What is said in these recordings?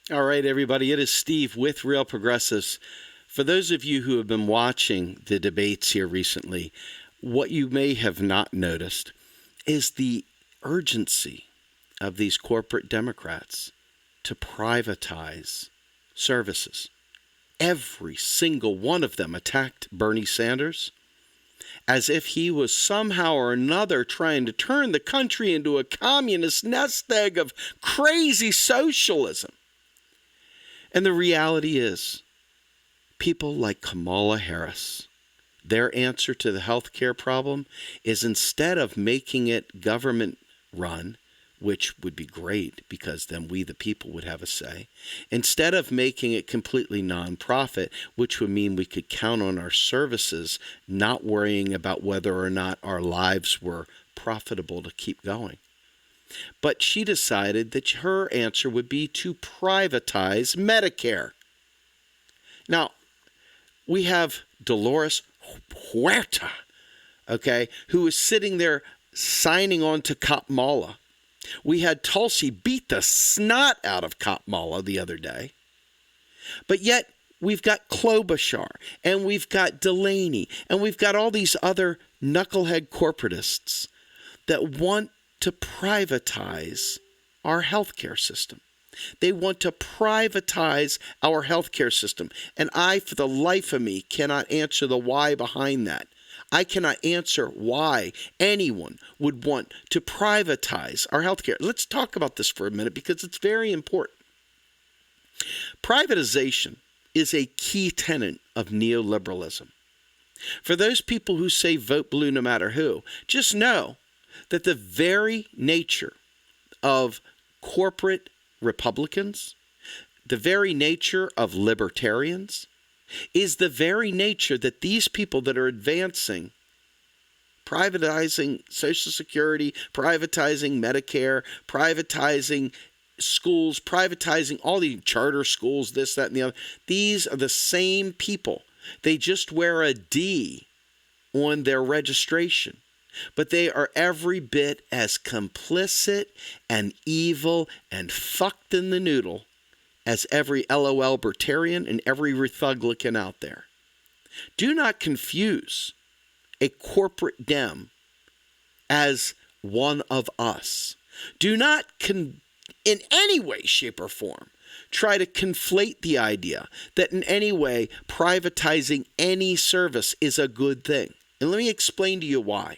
All right, everybody, it is Steve with Real Progressives. For those of you who have been watching the debates here recently, what you may have not noticed is the urgency of these corporate Democrats to privatize services. Every single one of them attacked Bernie Sanders as if he was somehow or another trying to turn the country into a communist nest egg of crazy socialism. And the reality is, people like Kamala Harris, their answer to the healthcare problem is, instead of making it government run, which would be great because then we the people would have a say, instead of making it completely nonprofit, which would mean we could count on our services, not worrying about whether or not our lives were profitable to keep going. But she decided that her answer would be to privatize Medicare. Now, we have Dolores Huerta, who is sitting there signing on to Kamala. We had Tulsi beat the snot out of Kamala the other day. But yet, we've got Klobuchar, and we've got Delaney, and we've got all these other knucklehead corporatists that want to privatize our healthcare system. They want to privatize our healthcare system. And I, for the life of me, cannot answer the why behind that. I cannot answer why anyone would want to privatize our healthcare. Let's talk about this for a minute because it's very important. Privatization is a key tenet of neoliberalism. For those people who say vote blue no matter who, just know that the very nature of corporate Republicans, the very nature of libertarians, is the very nature that these people that are advancing, privatizing Social Security, privatizing Medicare, privatizing schools, privatizing all the charter schools, this, that, and the other, these are the same people. They just wear a D on their registration. But they are every bit as complicit and evil and fucked in the noodle as every LOL libertarian and every Republican out there. Do not confuse a corporate Dem as one of us. Do not in any way, shape, or form try to conflate the idea that in any way privatizing any service is a good thing. And let me explain to you why.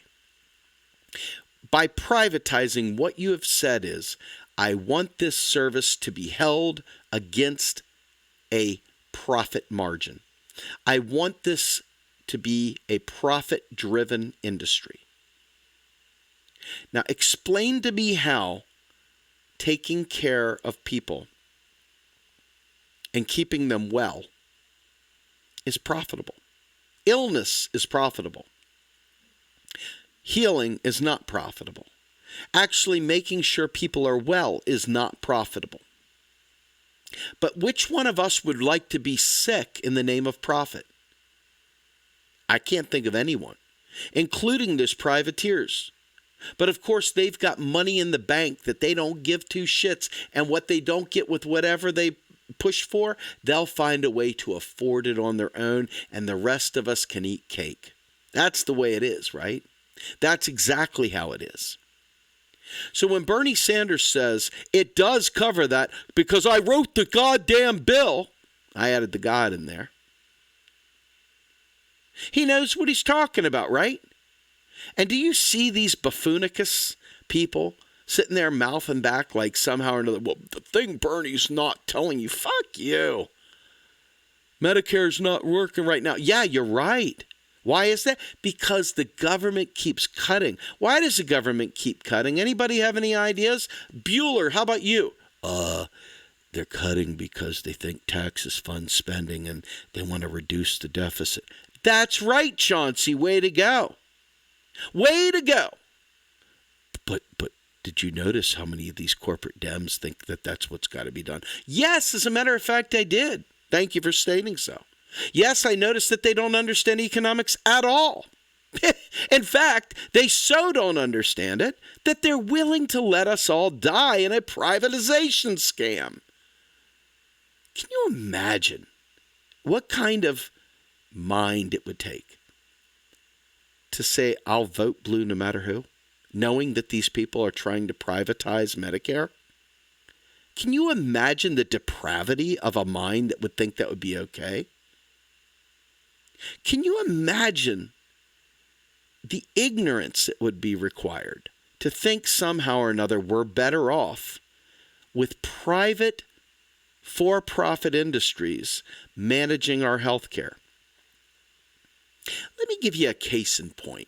By privatizing, what you have said is, I want this service to be held against a profit margin. I want this to be a profit-driven industry. Now, explain to me how taking care of people and keeping them well is profitable. Illness is profitable. Healing is not profitable. Actually, making sure people are well is not profitable. But which one of us would like to be sick in the name of profit? I can't think of anyone, including those privateers. But of course, they've got money in the bank that they don't give two shits, and what they don't get with whatever they push for, they'll find a way to afford it on their own, and the rest of us can eat cake. That's the way it is, right? That's exactly how it is. So when Bernie Sanders says, it does cover that because I wrote the goddamn bill, I added the God in there. He knows what he's talking about, right? And do you see these buffoonicus people sitting there mouthing back like somehow or another, well, the thing Bernie's not telling you, fuck you. Medicare's not working right now. Yeah, you're right. Why is that? Because the government keeps cutting. Why does the government keep cutting? Anybody have any ideas? Bueller, how about you? They're cutting because they think taxes fund spending and they want to reduce the deficit. That's right, Chauncey. Way to go. Way to go. But did you notice how many of these corporate Dems think that that's what's got to be done? Yes, as a matter of fact, I did. Thank you for stating so. Yes, I noticed that they don't understand economics at all. In fact, they so don't understand it that they're willing to let us all die in a privatization scam. Can you imagine what kind of mind it would take to say, I'll vote blue no matter who, knowing that these people are trying to privatize Medicare? Can you imagine the depravity of a mind that would think that would be okay? Can you imagine the ignorance that would be required to think somehow or another we're better off with private for-profit industries managing our health care? Let me give you a case in point.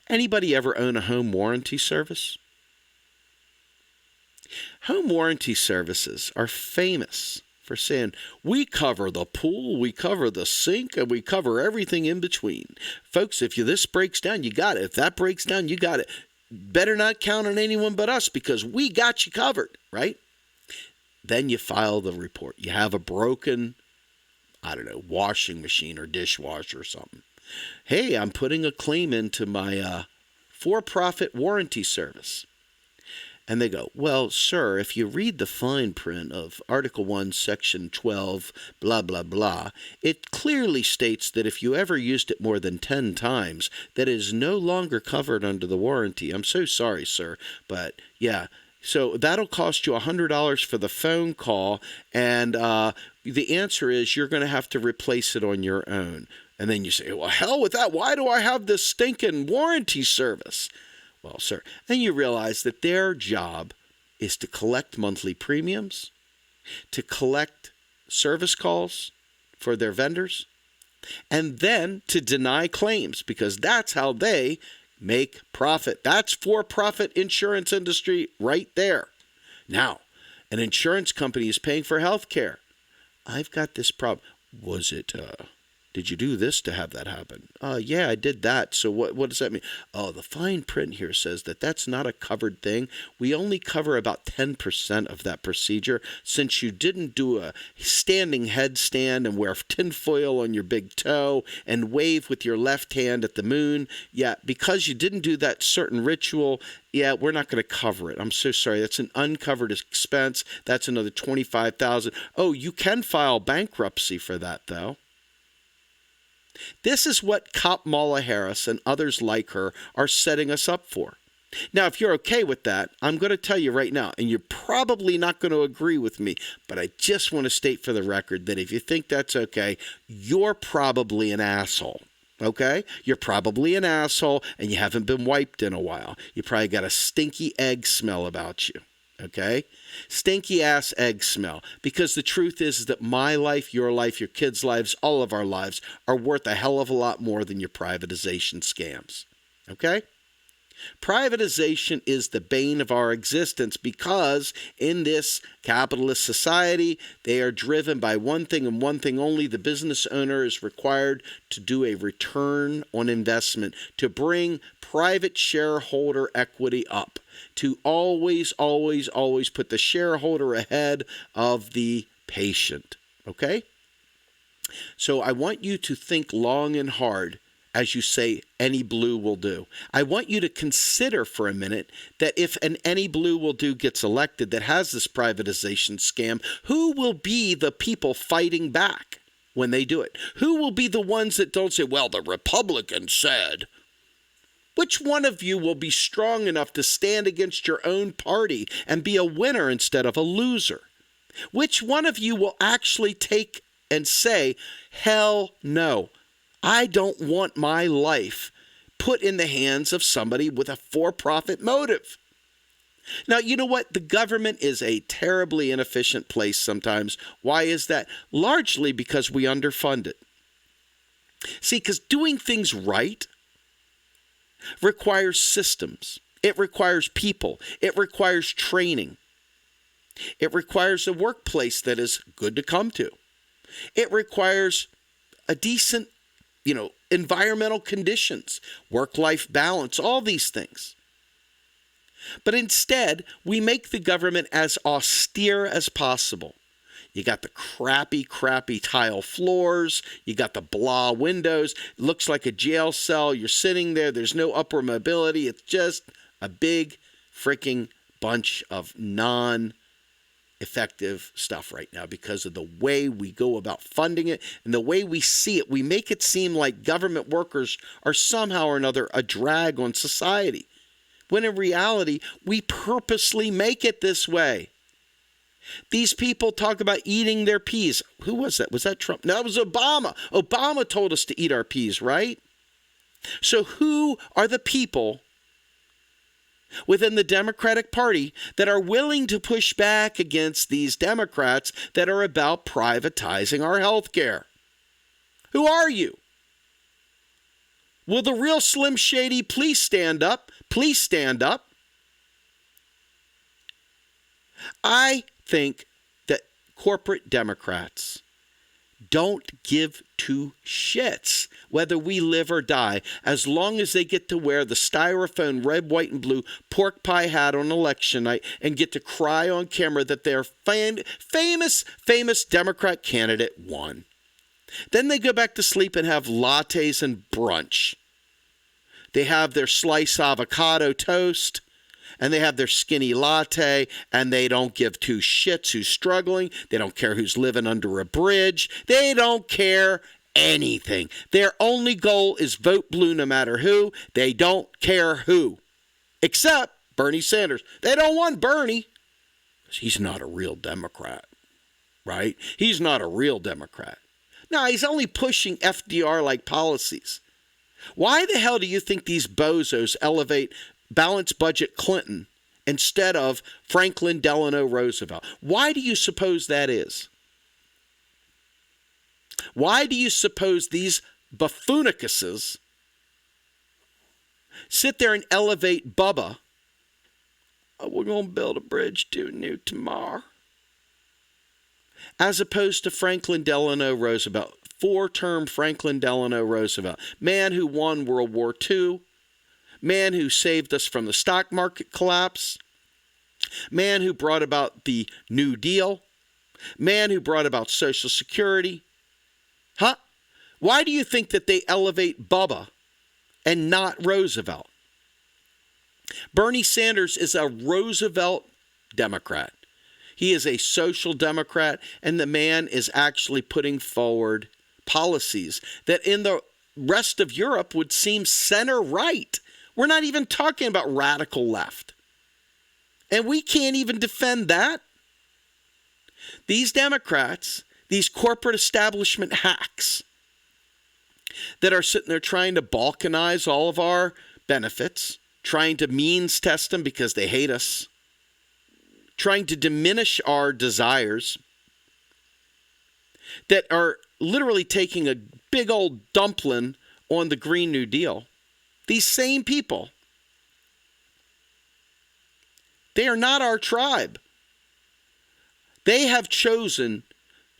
Anybody ever own a home warranty service? Home warranty services are famous for saying, we cover the pool, we cover the sink, and we cover everything in between. Folks, if this breaks down, you got it. If that breaks down, you got it. Better not count on anyone but us because we got you covered, right? Then you file the report. You have a broken, washing machine or dishwasher or something. Hey, I'm putting a claim into my for-profit warranty service. And they go, well, sir, if you read the fine print of Article 1, Section 12, blah, blah, blah, it clearly states that if you ever used it more than 10 times, that it is no longer covered under the warranty. I'm so sorry, sir, but yeah. So that'll cost you $100 for the phone call, and the answer is you're going to have to replace it on your own. And then you say, well, hell with that. Why do I have this stinking warranty service? Well, sir, then you realize that their job is to collect monthly premiums, to collect service calls for their vendors, and then to deny claims, because that's how they make profit. That's for-profit insurance industry right there. Now, an insurance company is paying for health care. I've got this problem. Was it did you do this to have that happen? Yeah, I did that. So what does that mean? Oh, the fine print here says that that's not a covered thing. We only cover about 10% of that procedure. Since you didn't do a standing headstand and wear tinfoil on your big toe and wave with your left hand at the moon, yeah, because you didn't do that certain ritual, yeah, we're not going to cover it. I'm so sorry. That's an uncovered expense. That's another $25,000. Oh, you can file bankruptcy for that, though. This is what Kamala Harris and others like her are setting us up for. Now, if you're okay with that, I'm going to tell you right now, and you're probably not going to agree with me, but I just want to state for the record that if you think that's okay, you're probably an asshole. Okay? You're probably an asshole, and you haven't been wiped in a while. You probably got a stinky egg smell about you. Okay? Stinky ass egg smell. Because the truth is that my life, your kids' lives, all of our lives are worth a hell of a lot more than your privatization scams. Okay? Privatization is the bane of our existence because in this capitalist society, they are driven by one thing and one thing only. The business owner is required to do a return on investment, to bring private shareholder equity up, to always, always, always put the shareholder ahead of the patient. Okay? So I want you to think long and hard as you say any blue will do. I want you to consider for a minute that if an any blue will do gets elected that has this privatization scam, who will be the people fighting back when they do it? Who will be the ones that don't say, well, the Republicans said? Which one of you will be strong enough to stand against your own party and be a winner instead of a loser? Which one of you will actually take and say, hell no, I don't want my life put in the hands of somebody with a for-profit motive? Now, you know what? The government is a terribly inefficient place sometimes. Why is that? Largely because we underfund it. See, because doing things right requires systems. It requires people. It requires training. It requires a workplace that is good to come to. It requires a decent, environmental conditions, work-life balance, all these things. But instead, we make the government as austere as possible. You got the crappy tile floors. You got the blah windows. It looks like a jail cell. You're sitting there. There's no upward mobility. It's just a big freaking bunch of effective stuff right now because of the way we go about funding it and the way we see it. We make it seem like government workers are somehow or another a drag on society, when in reality, we purposely make it this way. These people talk about eating their peas. Who was that? Was that Trump? No, it was Obama. Obama told us to eat our peas, right? So who are the people within the Democratic Party that are willing to push back against these Democrats that are about privatizing our health care? Who are you? Will the real Slim Shady please stand up? Please stand up. I think that corporate Democrats don't give two shits whether we live or die, as long as they get to wear the styrofoam red, white, and blue pork pie hat on election night and get to cry on camera that their famous Democrat candidate won. Then they go back to sleep and have lattes and brunch. They have their sliced avocado toast, and they have their skinny latte, and they don't give two shits who's struggling. They don't care who's living under a bridge. They don't care anything. Their only goal is vote blue no matter who. They don't care who, except Bernie Sanders. They don't want Bernie because he's not a real Democrat, right? He's not a real Democrat. No, he's only pushing FDR-like policies. Why the hell do you think these bozos elevate balanced budget Clinton instead of Franklin Delano Roosevelt? Why do you suppose that is? Why do you suppose these buffoonicusses sit there and elevate Bubba? Oh, we're going to build a bridge due new tomorrow. As opposed to Franklin Delano Roosevelt, four-term Franklin Delano Roosevelt, man who won World War II, man who saved us from the stock market collapse, man who brought about the New Deal, man who brought about Social Security. Huh? Why do you think that they elevate Bubba and not Roosevelt? Bernie Sanders is a Roosevelt Democrat. He is a social Democrat, and the man is actually putting forward policies that in the rest of Europe would seem center-right. We're not even talking about radical left. And we can't even defend that. These Democrats, these corporate establishment hacks that are sitting there trying to balkanize all of our benefits, trying to means test them because they hate us, trying to diminish our desires, that are literally taking a big old dumpling on the Green New Deal. These same people, they are not our tribe. They have chosen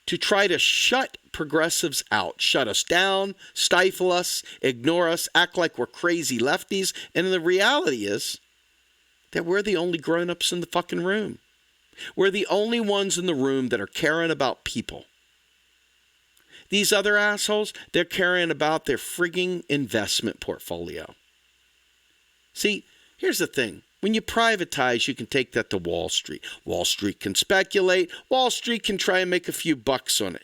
to try to shut progressives out, shut us down, stifle us, ignore us, act like we're crazy lefties. And the reality is that we're the only grown-ups in the fucking room. We're the only ones in the room that are caring about people. These other assholes, they're caring about their frigging investment portfolio. See, here's the thing. When you privatize, you can take that to Wall Street. Wall Street can speculate. Wall Street can try and make a few bucks on it.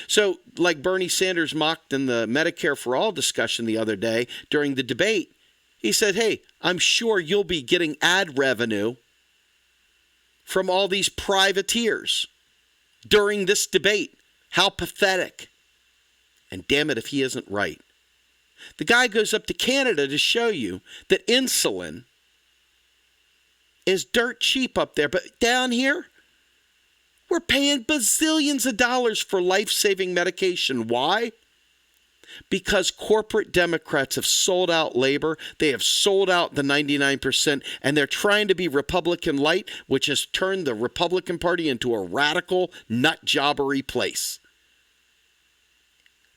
So, like Bernie Sanders mocked in the Medicare for All discussion the other day during the debate, he said, hey, I'm sure you'll be getting ad revenue from all these privateers during this debate. How pathetic. And damn it if he isn't right. The guy goes up to Canada to show you that insulin is dirt cheap up there. But down here, we're paying bazillions of dollars for life-saving medication. Why? Because corporate Democrats have sold out labor. They have sold out the 99%, and they're trying to be Republican light, which has turned the Republican Party into a radical nut jobbery place.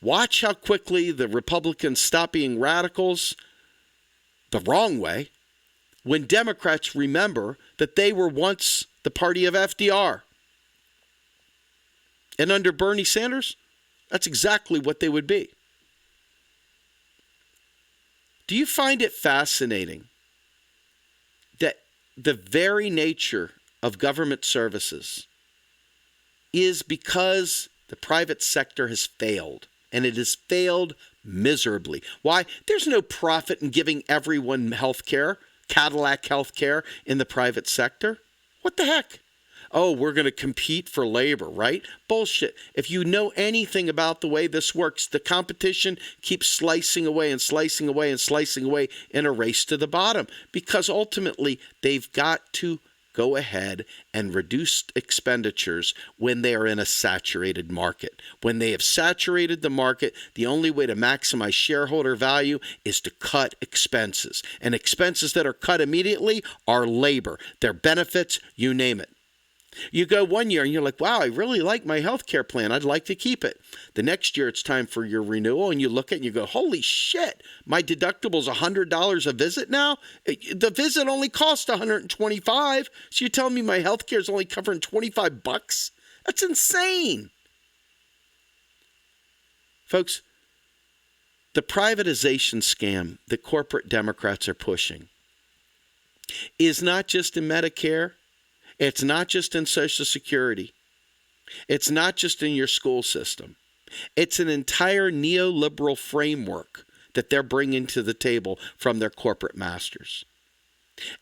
Watch how quickly the Republicans stop being radicals the wrong way when Democrats remember that they were once the party of FDR. And under Bernie Sanders, that's exactly what they would be. Do you find it fascinating that the very nature of government services is because the private sector has failed, and it has failed miserably. Why? There's no profit in giving everyone health care, Cadillac health care in the private sector. What the heck? Oh, we're going to compete for labor, right? Bullshit. If you know anything about the way this works, the competition keeps slicing away and slicing away and slicing away in a race to the bottom, because ultimately they've got to go ahead and reduce expenditures when they are in a saturated market. When they have saturated the market, the only way to maximize shareholder value is to cut expenses. And expenses that are cut immediately are labor, their benefits, you name it. You go one year and you're like, wow, I really like my health care plan. I'd like to keep it. The next year it's time for your renewal, and you look at it and you go, holy shit, my deductible's $100 a visit now? The visit only cost $125. So you're telling me my health care is only covering $25? That's insane. Folks, the privatization scam that corporate Democrats are pushing is not just in Medicare. It's not just in Social Security. It's not just in your school system. It's an entire neoliberal framework that they're bringing to the table from their corporate masters.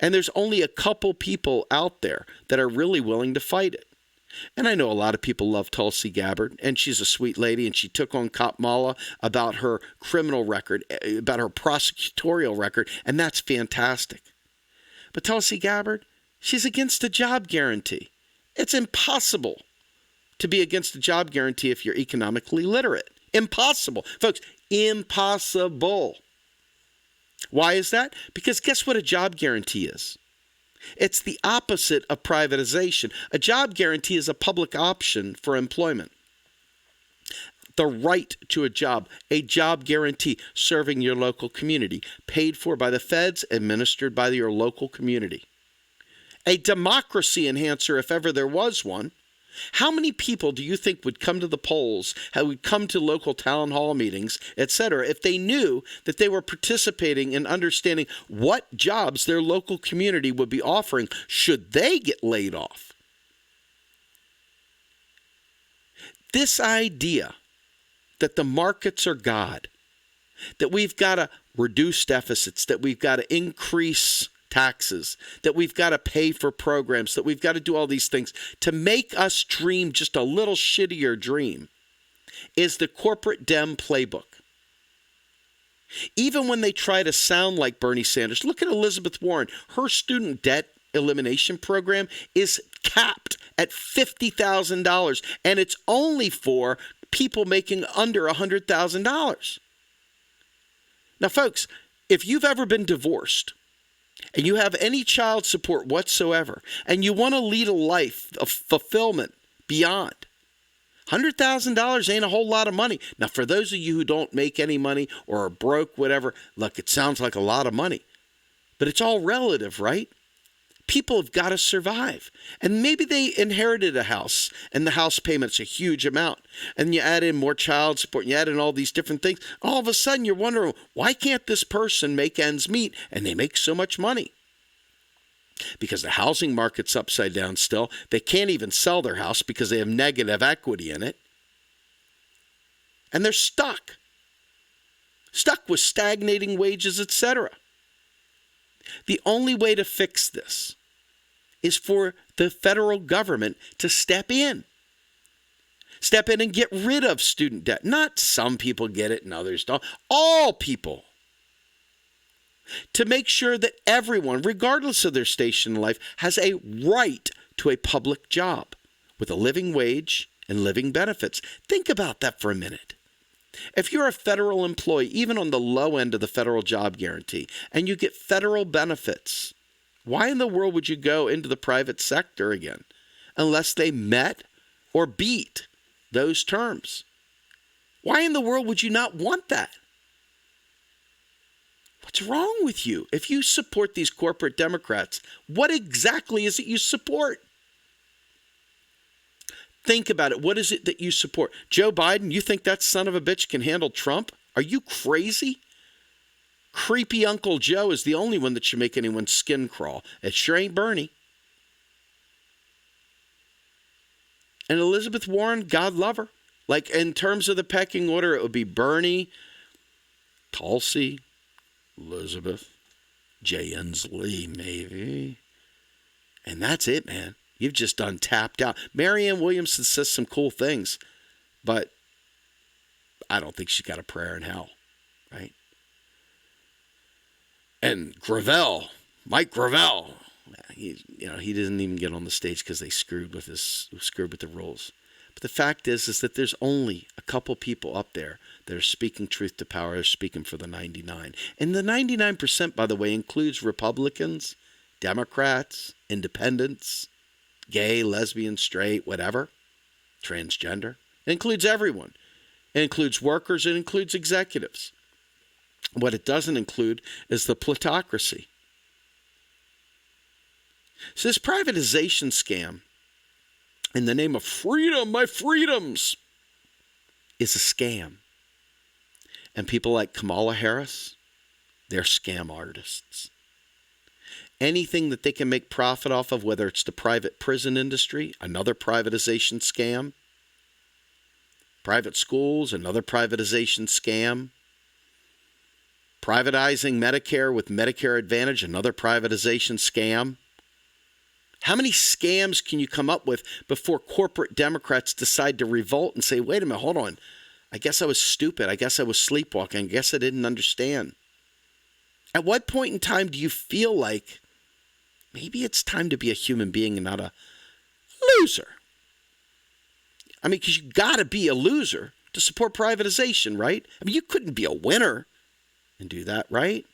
And there's only a couple people out there that are really willing to fight it. And I know a lot of people love Tulsi Gabbard, and she's a sweet lady, and she took on Kamala about her criminal record, about her prosecutorial record, and that's fantastic. But Tulsi Gabbard, she's against the job guarantee. It's impossible to be against a job guarantee if you're economically literate. Impossible. Folks, impossible. Why is that? Because guess what a job guarantee is? It's the opposite of privatization. A job guarantee is a public option for employment. The right to a job guarantee serving your local community, paid for by the feds, administered by your local community. A democracy enhancer, if ever there was one. How many people do you think would come to the polls, would come to local town hall meetings, etc., if they knew that they were participating in understanding what jobs their local community would be offering should they get laid off? This idea that the markets are God, that we've got to reduce deficits, that we've got to increase taxes, that we've got to pay for programs, that we've got to do all these things to make us dream just a little shittier dream, is the corporate Dem playbook. Even when they try to sound like Bernie Sanders, look at Elizabeth Warren. Her student debt elimination program is capped at $50,000, and it's only for people making under $100,000. Now, folks, if you've ever been divorced, and you have any child support whatsoever, and you want to lead a life of fulfillment beyond, $100,000 ain't a whole lot of money. Now, for those of you who don't make any money or are broke, whatever, look, it sounds like a lot of money. But it's all relative, right? People have got to survive. And maybe they inherited a house, and the house payment's a huge amount. And you add in more child support, and you add in all these different things. All of a sudden, you're wondering, why can't this person make ends meet? And they make so much money. Because the housing market's upside down still. They can't even sell their house because they have negative equity in it. And they're stuck. Stuck with stagnating wages, etc. The only way to fix this is for the federal government to step in. Step in and get rid of student debt. Not some people get it and others don't. All people. To make sure that everyone, regardless of their station in life, has a right to a public job with a living wage and living benefits. Think about that for a minute. If you're a federal employee, even on the low end of the federal job guarantee, and you get federal benefits, why in the world would you go into the private sector again unless they met or beat those terms? Why in the world would you not want that? What's wrong with you? If you support these corporate Democrats, what exactly is it you support? Think about it. What is it that you support? Joe Biden, you think that son of a bitch can handle Trump? Are you crazy? Creepy Uncle Joe is the only one that should make anyone's skin crawl. It sure ain't Bernie. And Elizabeth Warren, God love her. Like in terms of the pecking order, it would be Bernie, Tulsi, Elizabeth, Jay Inslee, maybe. And that's it, man. You've just done tapped out. Marianne Williamson says some cool things, but I don't think she's got a prayer in hell, right? And Gravel, Mike Gravel, he didn't even get on the stage because they screwed with the rules. But the fact is that there's only a couple people up there that are speaking truth to power, are speaking for the 99. And the 99%, by the way, includes Republicans, Democrats, independents, gay, lesbian, straight, whatever, transgender. It includes everyone. It includes workers. It includes executives. What it doesn't include is the plutocracy. So this privatization scam, in the name of freedom, my freedoms, is a scam. And people like Kamala Harris, they're scam artists. Anything that they can make profit off of, whether it's the private prison industry, another privatization scam. Private schools, another privatization scam. Privatizing Medicare with Medicare Advantage, another privatization scam. How many scams can you come up with before corporate Democrats decide to revolt and say, wait a minute, hold on. I guess I was stupid. I guess I was sleepwalking. I guess I didn't understand. At what point in time do you feel like maybe it's time to be a human being and not a loser? I mean, because you got to be a loser to support privatization, right? I mean, you couldn't be a winner and do that, right?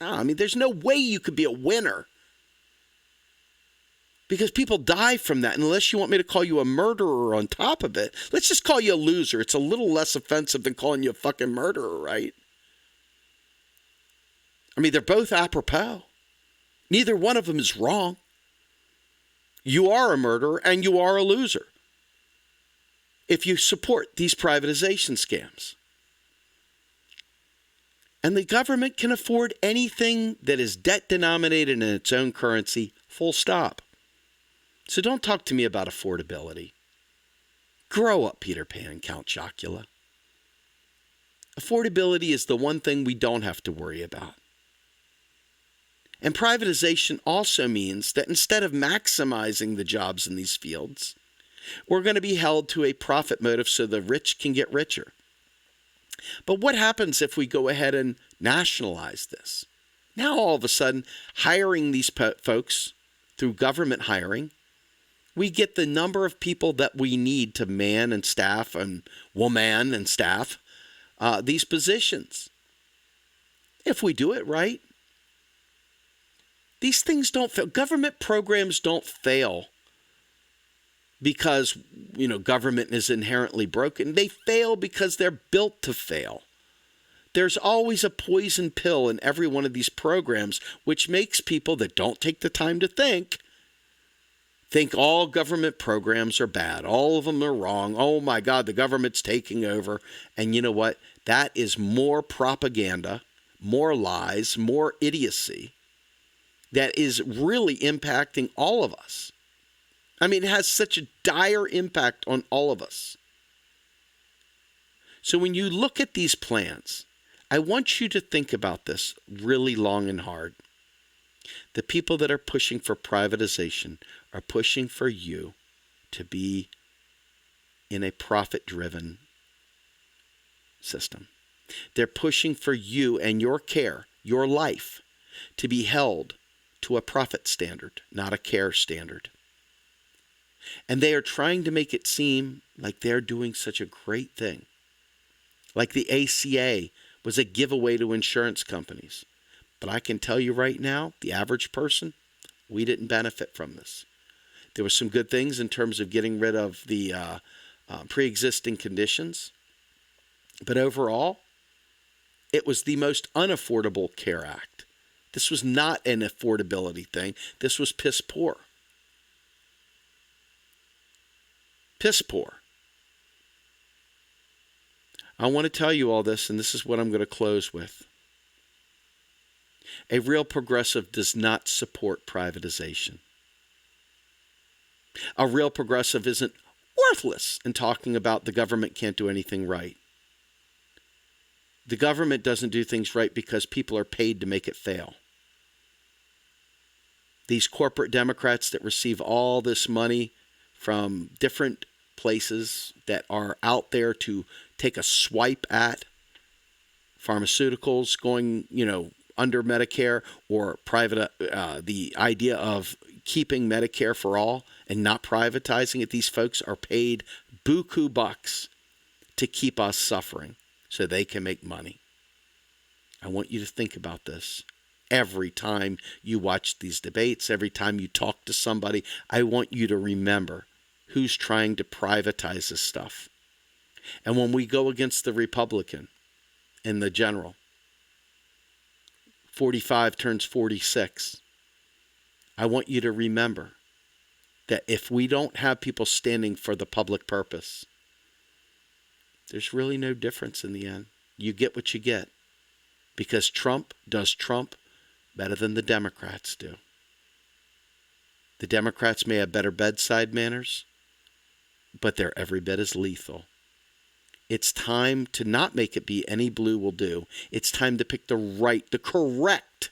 No, I mean, there's no way you could be a winner. Because people die from that. Unless you want me to call you a murderer on top of it. Let's just call you a loser. It's a little less offensive than calling you a fucking murderer, right? I mean, they're both apropos. Neither one of them is wrong. You are a murderer and you are a loser if you support these privatization scams. And the government can afford anything that is debt denominated in its own currency, full stop. So don't talk to me about affordability. Grow up, Peter Pan and Count Chocula. Affordability is the one thing we don't have to worry about. And privatization also means that instead of maximizing the jobs in these fields, we're going to be held to a profit motive so the rich can get richer. But what happens if we go ahead and nationalize this? Now all of a sudden, hiring these folks through government hiring, we get the number of people that we need to man and staff and woman and staff these positions. If we do it right. These things don't fail. Government programs don't fail because, government is inherently broken. They fail because they're built to fail. There's always a poison pill in every one of these programs, which makes people that don't take the time to think all government programs are bad. All of them are wrong. Oh my God, the government's taking over. And you know what? That is more propaganda, more lies, more idiocy that is really impacting all of us. I mean, it has such a dire impact on all of us. So when you look at these plans, I want you to think about this really long and hard. The people that are pushing for privatization are pushing for you to be in a profit-driven system. They're pushing for you and your care, your life, to be held to a profit standard, not a care standard. And they are trying to make it seem like they're doing such a great thing. Like the ACA was a giveaway to insurance companies. But I can tell you right now, the average person, we didn't benefit from this. There were some good things in terms of getting rid of the pre-existing conditions. But overall, it was the most unaffordable CARE Act. This was not an affordability thing. This was piss poor. Piss poor. I want to tell you all this, and this is what I'm going to close with. A real progressive does not support privatization. A real progressive isn't worthless in talking about the government can't do anything right. The government doesn't do things right because people are paid to make it fail. These corporate Democrats that receive all this money from different places that are out there to take a swipe at pharmaceuticals going, under Medicare, or the idea of keeping Medicare for all and not privatizing it. These folks are paid buku bucks to keep us suffering so they can make money. I want you to think about this. Every time you watch these debates, every time you talk to somebody, I want you to remember who's trying to privatize this stuff. And when we go against the Republican in the general, 45 turns 46, I want you to remember that if we don't have people standing for the public purpose, there's really no difference in the end. You get what you get, because Trump does Trump better than the Democrats do. The Democrats may have better bedside manners, but they're every bit as lethal. It's time to not make it be any blue will do. It's time to pick the correct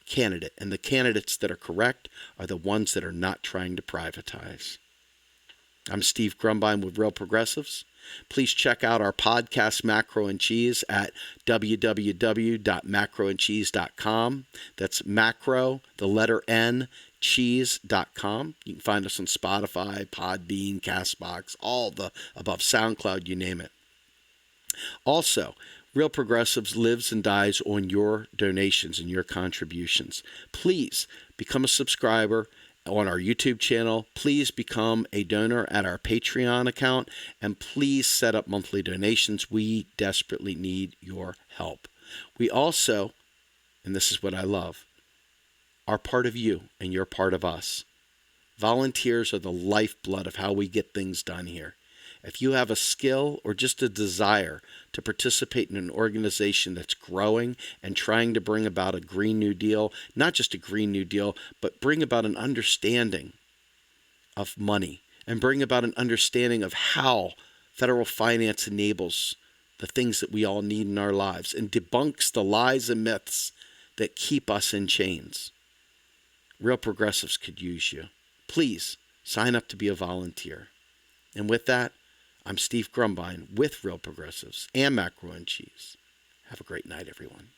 candidate. And the candidates that are correct are the ones that are not trying to privatize. I'm Steve Grumbine with Real Progressives. Please check out our podcast, Macro and Cheese, at www.macroandcheese.com. That's macro, the letter N, cheese.com. You can find us on Spotify, Podbean, Castbox, all the above, SoundCloud, you name it. Also, Real Progressives lives and dies on your donations and your contributions. Please become a subscriber on our YouTube channel. Please become a donor at our Patreon account, and please set up monthly donations. We desperately need your help. We also, and this is what I love, are part of you and you're part of us. Volunteers are the lifeblood of how we get things done here. If you have a skill or just a desire to participate in an organization that's growing and trying to bring about a Green New Deal, not just a Green New Deal, but bring about an understanding of money and bring about an understanding of how federal finance enables the things that we all need in our lives and debunks the lies and myths that keep us in chains, Real Progressives could use you. Please sign up to be a volunteer. And with that, I'm Steve Grumbine with Real Progressives and Macro and Cheese. Have a great night, everyone.